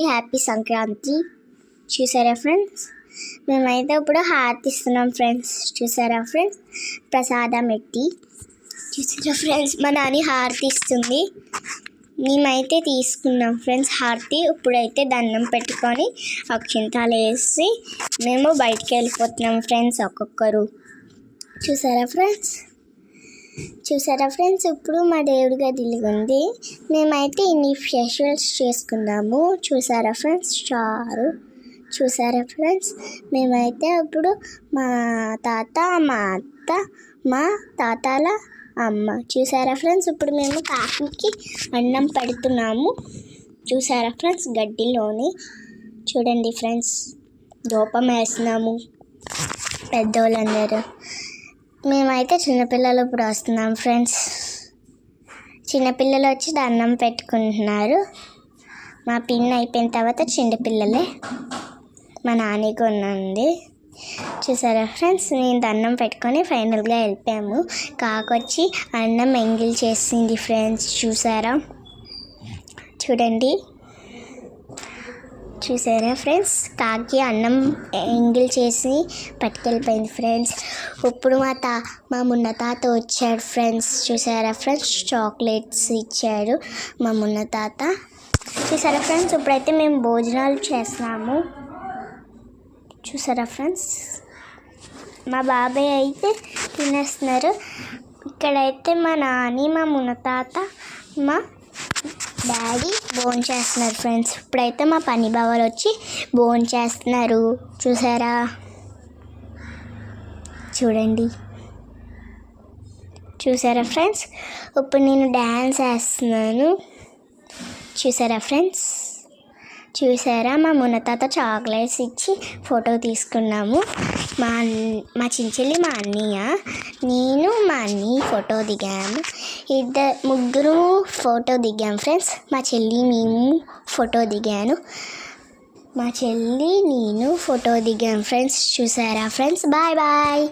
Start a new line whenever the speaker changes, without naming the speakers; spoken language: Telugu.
హ్యాపీ సంక్రాంతి. చూసారా ఫ్రెండ్స్, మేమైతే ఇప్పుడు హారతి ఇస్తున్నాం ఫ్రెండ్స్. చూసారా ఫ్రెండ్స్, ప్రసాదం పెట్టి. చూసారా ఫ్రెండ్స్, మా నాని హారతి ఇస్తుంది. మేమైతే తీసుకున్నాం ఫ్రెండ్స్ హారతి. ఇప్పుడైతే దండం పెట్టుకొని అక్షింతాలు వేసి మేము బయటికి వెళ్ళిపోతున్నాం ఫ్రెండ్స్ ఒక్కొక్కరు. చూసారా ఫ్రెండ్స్, ఇప్పుడు మా దేవుడి గదిలో ఉంది. మేమైతే ఇన్ని ఫెస్టివల్స్ చేసుకున్నాము. చూసారా ఫ్రెండ్స్, చారు. చూసారా ఫ్రెండ్స్, మేమైతే ఇప్పుడు మా తాత, మా అత్త, మా తాతల అమ్మ. చూసారా ఫ్రెండ్స్, ఇప్పుడు మేము కాకికి అన్నం పెడుతున్నాము. చూసారా ఫ్రెండ్స్, గడ్డిలోని. చూడండి ఫ్రెండ్స్, దూపం వేస్తున్నాము పెద్దోళ్ళందరూ. మేమైతే చిన్నపిల్లలు ఇప్పుడు వస్తున్నాం ఫ్రెండ్స్. చిన్నపిల్లలు వచ్చి దండం పెట్టుకుంటున్నారు. మా పిన్ అయిపోయిన తర్వాత చిన్నపిల్లలే మా నాన్నకి ఉన్నది. చూసారా ఫ్రెండ్స్, నేను దండం పెట్టుకొని ఫైనల్గా వెళ్ళిపోయాము. కాకొచ్చి అన్నం ఎంగిల్ చేసింది ఫ్రెండ్స్. చూసారా ఫ్రెండ్స్, కాకి అన్నం ఎంగిల్ చేసి పట్టుకెళ్ళిపోయింది ఫ్రెండ్స్. ఇప్పుడు మా మున్న తాత వచ్చాడు ఫ్రెండ్స్. చూసారా ఫ్రెండ్స్, చాక్లెట్స్ ఇచ్చాడు మా మున్న తాత. చూసారా ఫ్రెండ్స్, ఇప్పుడైతే మేము భోజనాలు చేస్తున్నాము. చూసారా ఫ్రెండ్స్, మా బాబాయ్ అయితే తినేస్తున్నారు. ఇక్కడైతే మా నాని, మా మున్న తాత, మా డాడీ భోజనం చేస్తున్నారు ఫ్రెండ్స్. ఇప్పుడైతే మా పని బావాలు వచ్చి భోజనం చేస్తున్నారు. చూసారా ఫ్రెండ్స్, ఇప్పుడు నేను డ్యాన్స్ వేస్తున్నాను. చూసారా మా మున్నతాత చాక్లెట్స్ ఇచ్చి ఫోటో తీసుకున్నాము. మా చించెల్లి, మా అన్నయ్య, నేను, మా అన్నయ్య ఫోటో దిగాము. ముగ్గురు ఫోటో దిగాం ఫ్రెండ్స్. మా చెల్లి, మేము ఫోటో దిగాను. మా చెల్లి, నేను ఫోటో దిగాం ఫ్రెండ్స్. చూసారా ఫ్రెండ్స్, బాయ్.